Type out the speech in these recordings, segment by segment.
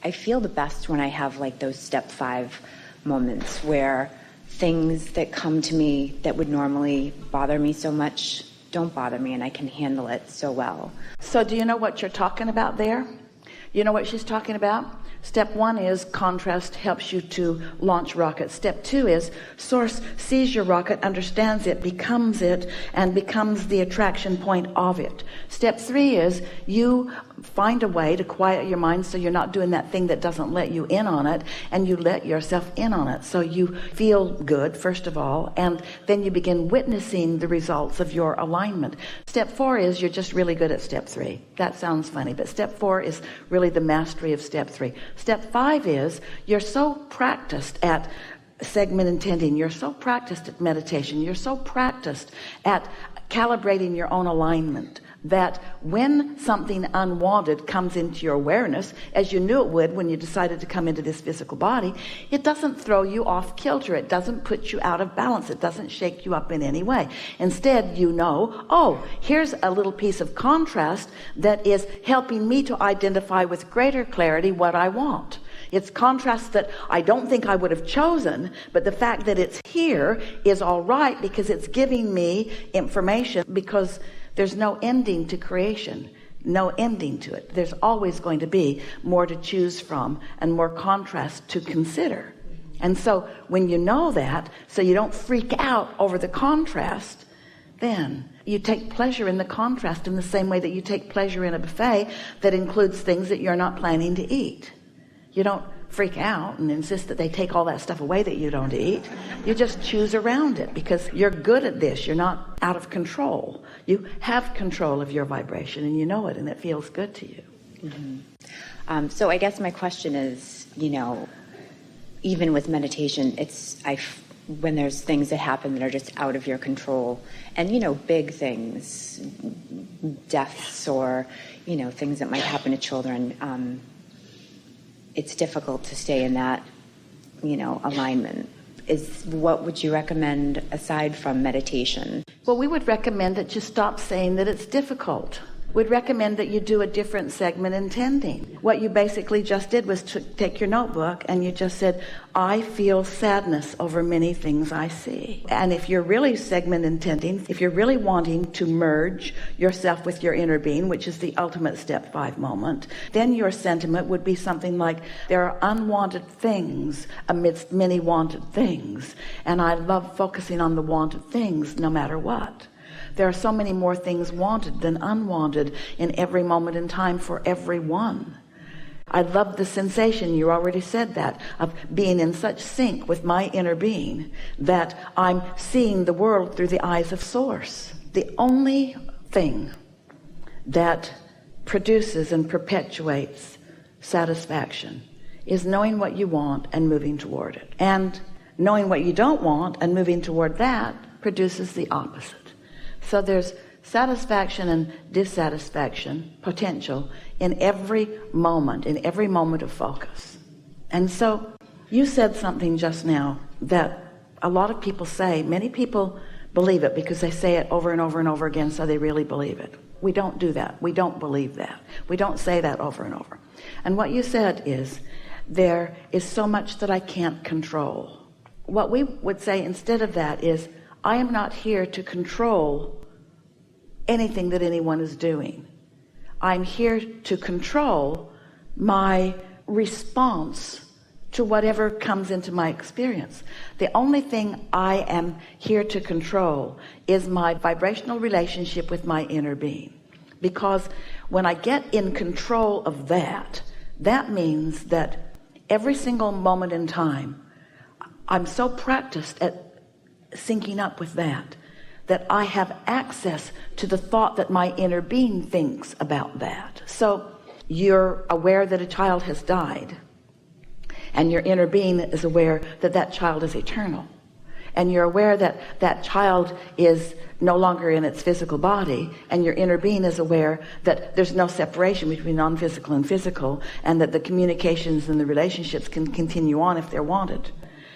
I feel the best when I have like those step 5 moments where things that come to me that would normally bother me so much don't bother me, and I can handle it so well. So do you know what you're talking about there? You know what she's talking about? Step 1 is contrast helps you to launch rockets. Step 2 is source sees your rocket, understands it, and becomes the attraction point of it. Step 3 is you find a way to quiet your mind so you're not doing that thing that doesn't let you in on it, and you let yourself in on it. So you feel good, first of all, and then you begin witnessing the results of your alignment. Step 4 is you're just really good at step 3. That sounds funny, but step 4 is really the mastery of step 3. Step 5 is you're so practiced at segment intending, you're so practiced at meditation, you're so practiced at calibrating your own alignment that when something unwanted comes into your awareness, as you knew it would when you decided to come into this physical body, it doesn't throw you off kilter. It doesn't put you out of balance. It doesn't shake you up in any way. Instead, you know, oh, here's a little piece of contrast that is helping me to identify with greater clarity what I want. It's contrast that I don't think I would have chosen, but the fact that it's here is all right because it's giving me information, because there's no ending to creation, no ending to it. There's always going to be more to choose from and more contrast to consider. And so when you know that, so you don't freak out over the contrast, then you take pleasure in the contrast in the same way that you take pleasure in a buffet that includes things that you're not planning to eat. You don't freak out and insist that they take all that stuff away that you don't eat. You just choose around it because you're good at this. You're not out of control. You have control of your vibration, and you know it, and it feels good to you. Mm-hmm. So I guess my question is, even with meditation, when there's things that happen that are just out of your control, and big things, deaths, or things that might happen to children, it's difficult to stay in that alignment. What would you recommend aside from meditation? Well, we would recommend that you stop saying that it's difficult. We'd recommend that you do a different segment intending. What you basically just did was to take your notebook and you just said, I feel sadness over many things I see. And if you're really segment intending, if you're really wanting to merge yourself with your inner being, which is the ultimate step 5 moment, then your sentiment would be something like, there are unwanted things amidst many wanted things. And I love focusing on the wanted things no matter what. There are so many more things wanted than unwanted in every moment in time for everyone. I love the sensation, you already said that, of being in such sync with my inner being that I'm seeing the world through the eyes of Source. The only thing that produces and perpetuates satisfaction is knowing what you want and moving toward it. And knowing what you don't want and moving toward that produces the opposite. So there's satisfaction and dissatisfaction potential in every moment of focus. And so you said something just now that a lot of people say. Many people believe it because they say it over and over and over again, so they really believe it. We don't do that. We don't believe that. We don't say that over and over. And what you said is, there is so much that I can't control. What we would say instead of that is, I am not here to control anything that anyone is doing. I'm here to control my response to whatever comes into my experience. The only thing I am here to control is my vibrational relationship with my inner being. Because when I get in control of that, that means that every single moment in time, I'm so practiced at syncing up with that I have access to the thought that my inner being thinks about that. So you're aware that a child has died, and your inner being is aware that that child is eternal, and you're aware that that child is no longer in its physical body, and your inner being is aware that there's no separation between non-physical and physical, and that the communications and the relationships can continue on if they're wanted.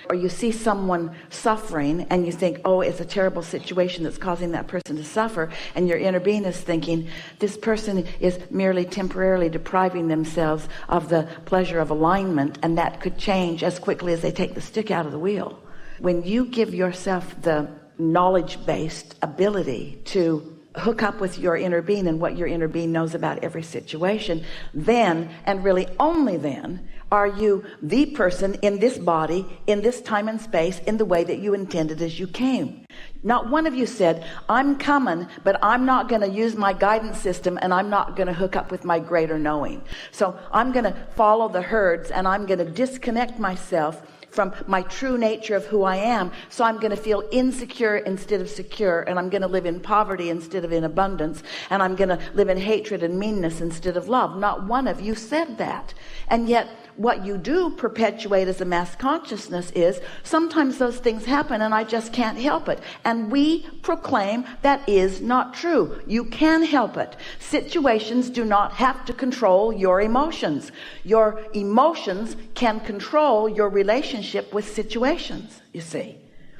or you see someone suffering and you think, oh, it's a terrible situation that's causing that person to suffer, and your inner being is thinking, this person is merely temporarily depriving themselves of the pleasure of alignment, and that could change as quickly as they take the stick out of the wheel. When you give yourself the knowledge-based ability to hook up with your inner being and what your inner being knows about every situation, then, and really only then, are you the person in this body, in this time and space, in the way that you intended as you came. Not one of you said, I'm coming, but I'm not going to use my guidance system, and I'm not going to hook up with my greater knowing. So I'm going to follow the herds, and I'm going to disconnect myself from my true nature of who I am. So I'm going to feel insecure instead of secure, and I'm going to live in poverty instead of in abundance, and I'm going to live in hatred and meanness instead of love. Not one of you said that. And yet what you do perpetuate as a mass consciousness is sometimes those things happen and I just can't help it. And we proclaim that is not true. You can help it. Situations do not have to control your emotions. Your emotions can control your relationship with situations, you see.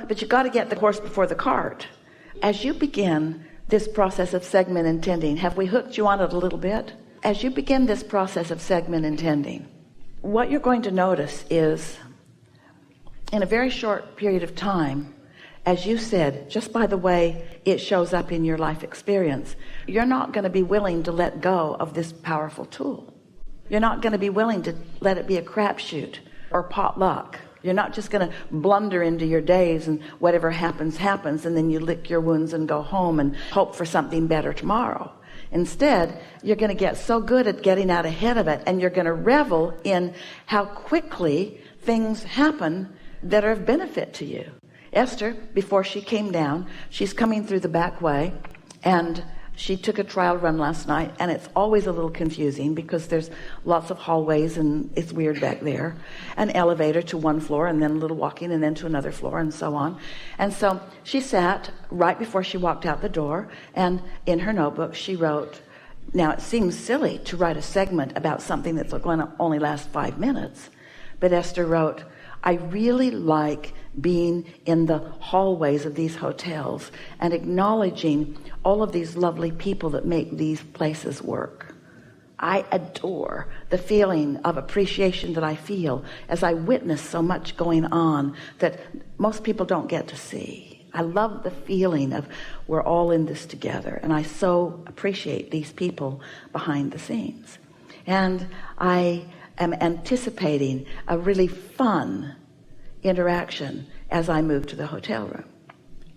But you got to get the horse before the cart. As you begin this process of segment intending, have we hooked you on it a little bit? As you begin this process of segment intending, what you're going to notice is, in a very short period of time, as you said, just by the way it shows up in your life experience, you're not going to be willing to let go of this powerful tool. You're not going to be willing to let it be a crapshoot or potluck. You're not just going to blunder into your days and whatever happens, happens, and then you lick your wounds and go home and hope for something better tomorrow. Instead, you're going to get so good at getting out ahead of it, and you're going to revel in how quickly things happen that are of benefit to you. Esther, before she came down, she's coming through the back way, and she took a trial run last night, and it's always a little confusing because there's lots of hallways and it's weird back there. An elevator to one floor, and then a little walking, and then to another floor, and so on. And so she sat right before she walked out the door, and in her notebook she wrote, now it seems silly to write a segment about something that's going to only last 5 minutes, but Esther wrote, I really like being in the hallways of these hotels and acknowledging all of these lovely people that make these places work. I adore the feeling of appreciation that I feel as I witness so much going on that most people don't get to see. I love the feeling of we're all in this together, and I so appreciate these people behind the scenes. And I am anticipating a really fun interaction as I moved to the hotel room.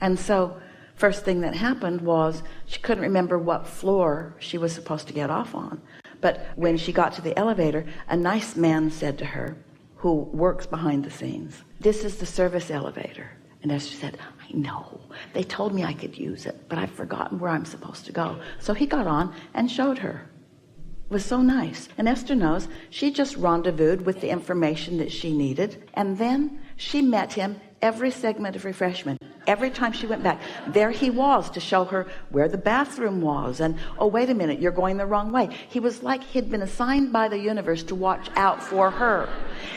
And so first thing that happened was she couldn't remember what floor she was supposed to get off on. But when she got to the elevator, a nice man said to her, who works behind the scenes, this is the service elevator. And Esther said, I know, they told me I could use it, but I've forgotten where I'm supposed to go. So he got on and showed her. It was so nice. And Esther knows she just rendezvoused with the information that she needed, and then she met him every segment of refreshment. Every time she went back, there he was to show her where the bathroom was, and oh, wait a minute, you're going the wrong way. He was like he'd been assigned by the universe to watch out for her.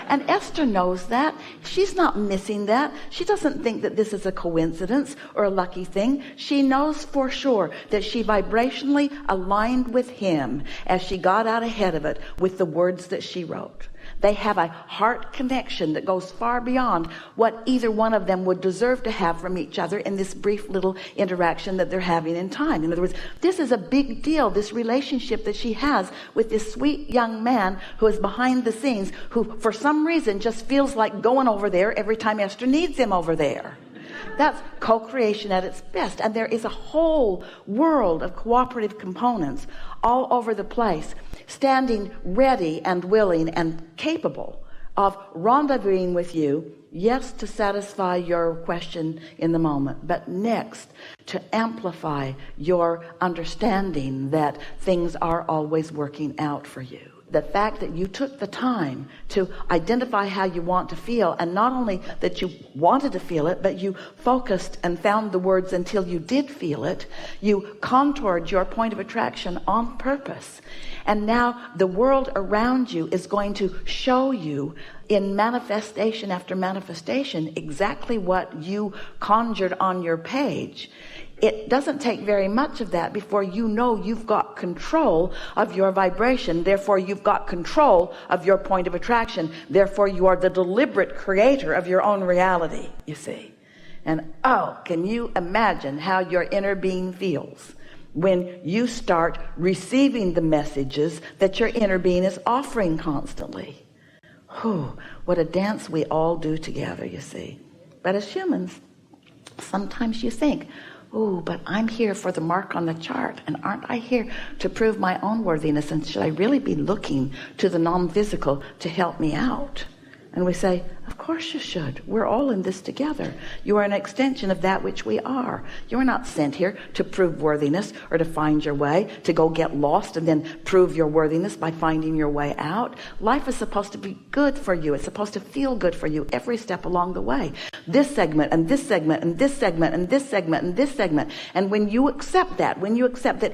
And Esther knows that. She's not missing that. She doesn't think that this is a coincidence or a lucky thing. She knows for sure that she vibrationally aligned with him as she got out ahead of it with the words that she wrote. They have a heart connection that goes far beyond what either one of them would deserve to have from each other in this brief little interaction that they're having in time. In other words, this is a big deal, this relationship that she has with this sweet young man who is behind the scenes, who for some reason just feels like going over there every time Esther needs him over there. That's co-creation at its best. And there is a whole world of cooperative components all over the place, standing ready and willing and capable of rendezvousing with you, yes, to satisfy your question in the moment, but next to amplify your understanding that things are always working out for you. the fact that you took the time to identify how you want to feel, and not only that you wanted to feel it, but you focused and found the words until you did feel it. You contoured your point of attraction on purpose. And now the world around you is going to show you in manifestation after manifestation exactly what you conjured on your page. It doesn't take very much of that before you know you've got control of your vibration. Therefore, you've got control of your point of attraction. Therefore, you are the deliberate creator of your own reality, you see. And can you imagine how your inner being feels when you start receiving the messages that your inner being is offering constantly? What a dance we all do together, you see. But as humans, sometimes you think, but I'm here for the mark on the chart, and aren't I here to prove my own worthiness, and should I really be looking to the non-physical to help me out? And we say, of course you should. We're all in this together. You are an extension of that which we are. You are not sent here to prove worthiness or to find your way, to go get lost and then prove your worthiness by finding your way out. Life is supposed to be good for you. It's supposed to feel good for you every step along the way. This segment and this segment and this segment and this segment and this segment. And when you accept that,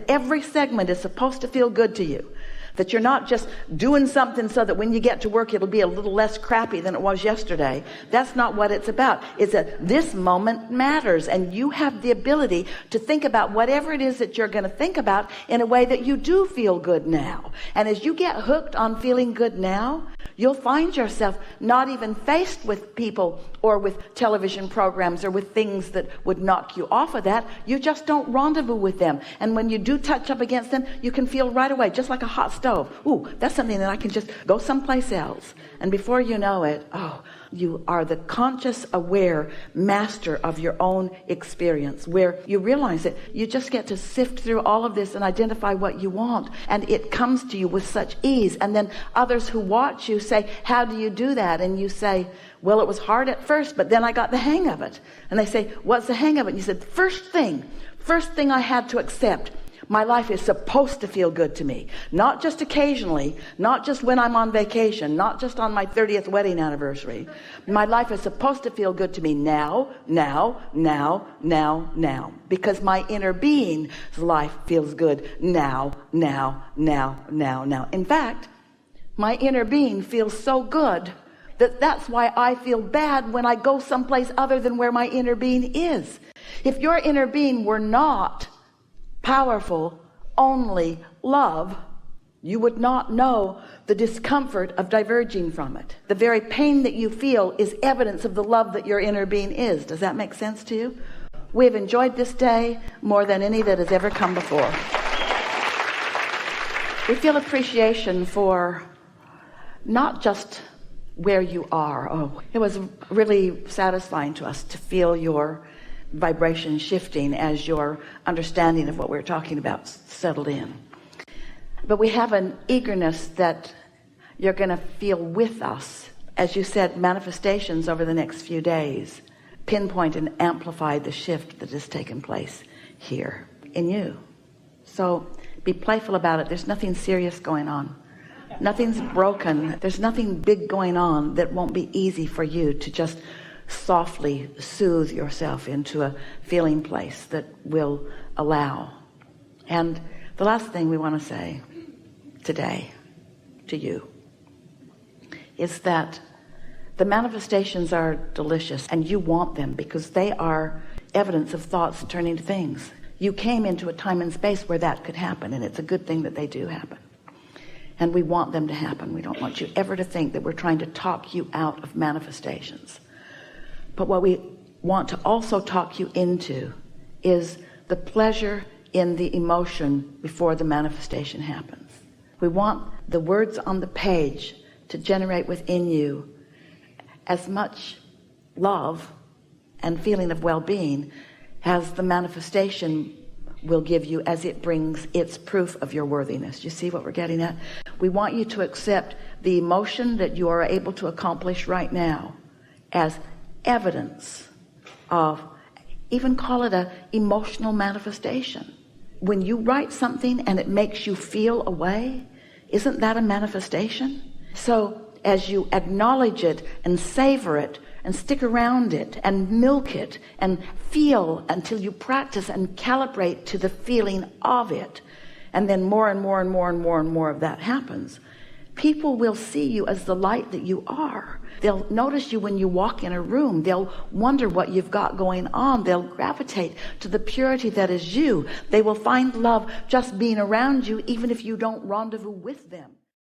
every segment is supposed to feel good to you, that you're not just doing something so that when you get to work it'll be a little less crappy than it was yesterday. That's not what it's about. It's that this moment matters, and you have the ability to think about whatever it is that you're going to think about in a way that you do feel good now. And as you get hooked on feeling good now, you'll find yourself not even faced with people or with television programs or with things that would knock you off of that. You just don't rendezvous with them. And when you do touch up against them, you can feel right away, just like a hot stove. That's something that I can just go someplace else. And before you know it, you are the conscious, aware master of your own experience, where you realize that you just get to sift through all of this and identify what you want, and it comes to you with such ease. And then others who watch you say, how do you do that? And you say, well, it was hard at first, but then I got the hang of it. And they say, what's the hang of it? And you said, first thing I had to accept, my life is supposed to feel good to me. Not just occasionally, not just when I'm on vacation, not just on my 30th wedding anniversary. My life is supposed to feel good to me now. Because my inner being's life feels good now. In fact, my inner being feels so good that's why I feel bad when I go someplace other than where my inner being is. If your inner being were not powerful, only love, you would not know the discomfort of diverging from it. The very pain that you feel is evidence of the love that your inner being is. Does that make sense to you? We have enjoyed this day more than any that has ever come before. We feel appreciation for not just where you are. It was really satisfying to us to feel your vibration shifting as your understanding of what we're talking about settled in. But we have an eagerness that you're going to feel with us, as you said, manifestations over the next few days pinpoint and amplify the shift that has taken place here in you. So be playful about it. There's nothing serious going on. Nothing's broken. There's nothing big going on that won't be easy for you to just softly soothe yourself into a feeling place that will allow. And the last thing we want to say today to you is that the manifestations are delicious, and you want them because they are evidence of thoughts turning to things. You came into a time and space where that could happen, and it's a good thing that they do happen. And we want them to happen. We don't want you ever to think that we're trying to talk you out of manifestations. But what we want to also talk you into is the pleasure in the emotion before the manifestation happens. We want the words on the page to generate within you as much love and feeling of well-being as the manifestation will give you as it brings its proof of your worthiness. You see what we're getting at? We want you to accept the emotion that you are able to accomplish right now as evidence of, even call it a emotional manifestation. When you write something and it makes you feel a way, Isn't that a manifestation? So as you acknowledge it and savor it and stick around it and milk it and feel until you practice and calibrate to the feeling of it, and then more and more and more and more and more of that happens, people will see you as the light that you are. They'll notice you when you walk in a room. They'll wonder what you've got going on. They'll gravitate to the purity that is you. They will find love just being around you, even if you don't rendezvous with them.